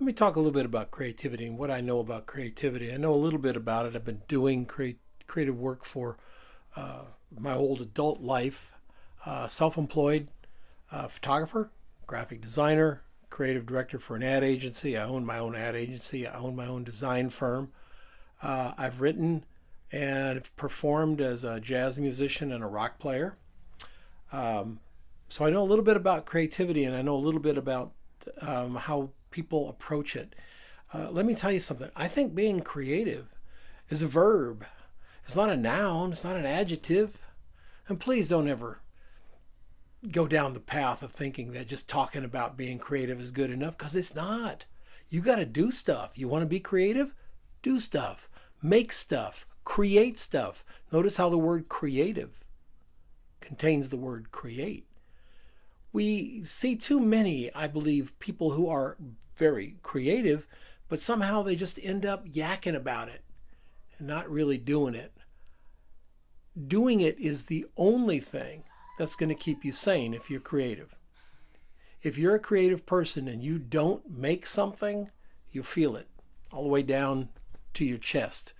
Let me talk a little bit about creativity and what I know about creativity. I know a little bit about it. I've been doing creative work for my old adult life, self-employed photographer, graphic designer, creative director for an ad agency. I own my own ad agency. I own my own design firm. I've written and performed as a jazz musician and a rock player. So I know a little bit about creativity, and I know a little bit about how people approach it. Let me tell you something. I think being creative is a verb. It's not a noun. It's not an adjective. And please don't ever go down the path of thinking that just talking about being creative is good enough, because it's not. You got to do stuff. You want to be creative? Do stuff. Make stuff. Create stuff. Notice how the word creative contains the word create. We see too many, I believe, people who are very creative, but somehow they just end up yakking about it and not really doing it. Doing it is the only thing that's going to keep you sane if you're creative. If you're a creative person and you don't make something, you'll feel it all the way down to your chest.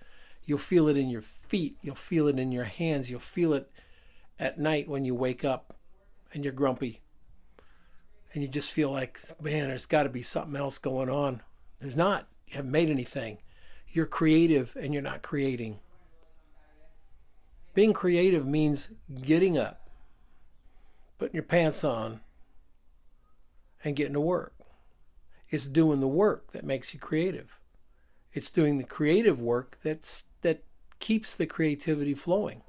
You'll feel it in your feet. You'll feel it in your hands. You'll feel it at night when you wake up and you're grumpy. And you just feel like, man, there's got to be something else going on. There's not. You haven't made anything. You're creative and you're not creating. Being creative means getting up, putting your pants on, and getting to work. It's doing the work that makes you creative. It's doing the creative work that keeps the creativity flowing.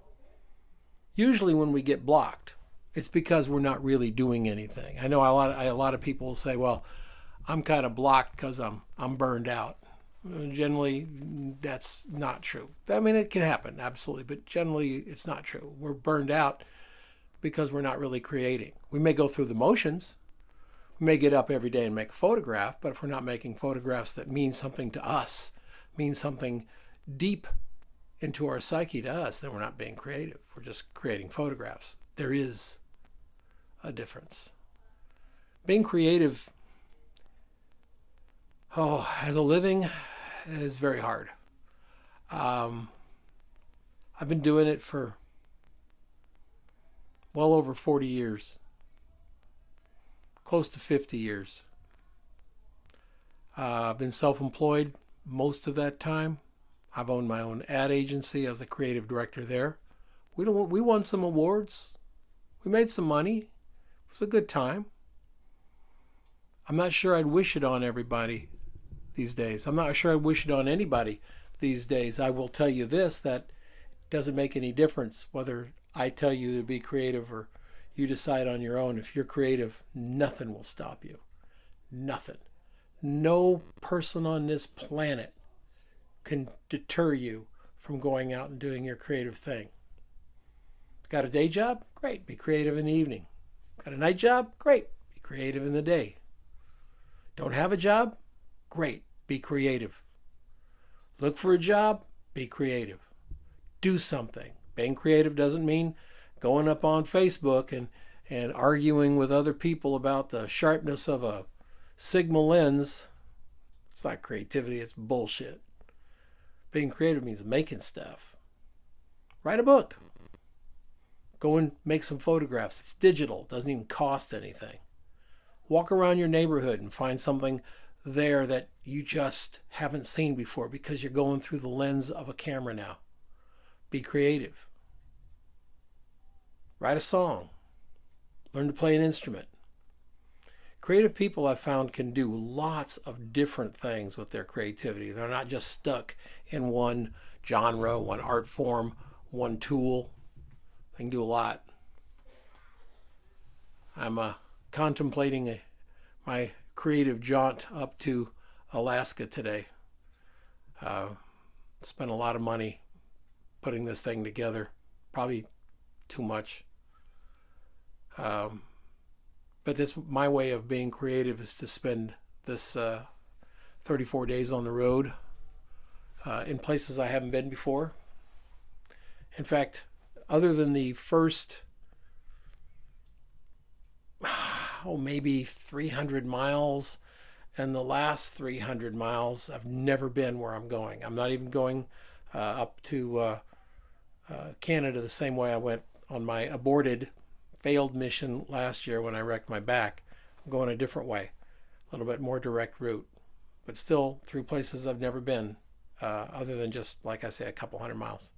Usually when we get blocked, it's because we're not really doing anything. I know a lot of people will say, well, I'm kind of blocked because I'm burned out. Generally, that's not true. I mean, it can happen, absolutely, but generally it's not true. We're burned out because we're not really creating. We may go through the motions. We may get up every day and make a photograph, but if we're not making photographs that mean something to us, mean something deep into our psyche to us, then we're not being creative. We're just creating photographs. There is a difference. Being creative, as a living, is very hard. I've been doing it for well over 40 years, close to 50 years. I've been self-employed most of that time. I've owned my own ad agency. I was the creative director there. We won some awards. We made some money. It was a good time. I'm not sure I'd wish it on everybody these days. I'm not sure I'd wish it on anybody these days. I will tell you this, that it doesn't make any difference whether I tell you to be creative or you decide on your own. If you're creative, nothing will stop you. Nothing. No person on this planet can deter you from going out and doing your creative thing. Got a day job? Great. Be creative in the evening. Got a night job? Great. Be creative in the day. Don't have a job? Great. Be creative. Look for a job? Be creative. Do something. Being creative doesn't mean going up on Facebook and arguing with other people about the sharpness of a Sigma lens. It's not creativity, it's bullshit. Being creative means making stuff. Write a book. Go and make some photographs. It's digital. It doesn't even cost anything. Walk around your neighborhood and find something there that you just haven't seen before because you're going through the lens of a camera now. Be creative. Write a song. Learn to play an instrument. Creative people, I've found, can do lots of different things with their creativity. They're not just stuck in one genre, one art form, one tool. They can do a lot. I'm contemplating my creative jaunt up to Alaska today. Spent a lot of money putting this thing together. Probably too much. But that's my way of being creative, is to spend this 34 days on the road in places I haven't been before. In fact, other than the first, maybe 300 miles And the last 300 miles, I've never been where I'm going. I'm not even going up to Canada the same way I went on my aborted, failed mission last year when I wrecked my back. I'm going a different way, a little bit more direct route, but still through places I've never been, other than just, like I say, a couple hundred miles.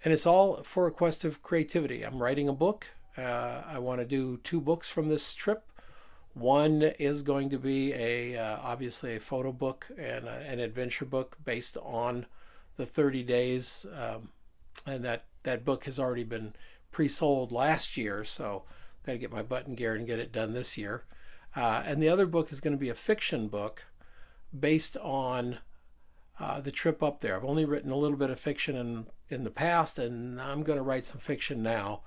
And it's all for a quest of creativity. I'm writing a book. I want to do 2 books from this trip. One is going to be obviously a photo book and an adventure book based on the 30 days. And that book has already been pre-sold last year, so I've got to get my butt in gear and get it done this year. And the other book is going to be a fiction book based on the trip up there. I've only written a little bit of fiction in the past, and I'm going to write some fiction now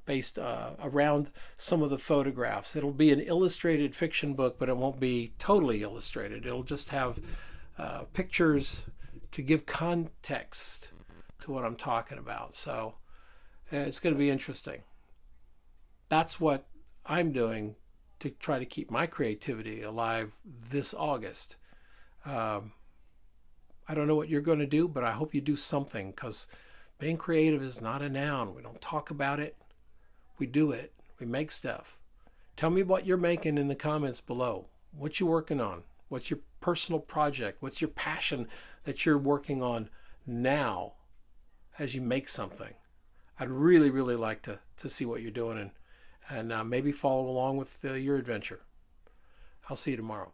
based around some of the photographs. It'll be an illustrated fiction book, but it won't be totally illustrated. It'll just have pictures to give context to what I'm talking about. So it's going to be interesting. That's what I'm doing to try to keep my creativity alive this August. I don't know what you're going to do, but I hope you do something, because being creative is not a noun. We don't talk about it. We do it. We make stuff. Tell me what you're making in the comments below. What you working on? What's your personal project? What's your passion that you're working on now as you make something? I'd really, really like to see what you're doing and maybe follow along with your adventure. I'll see you tomorrow.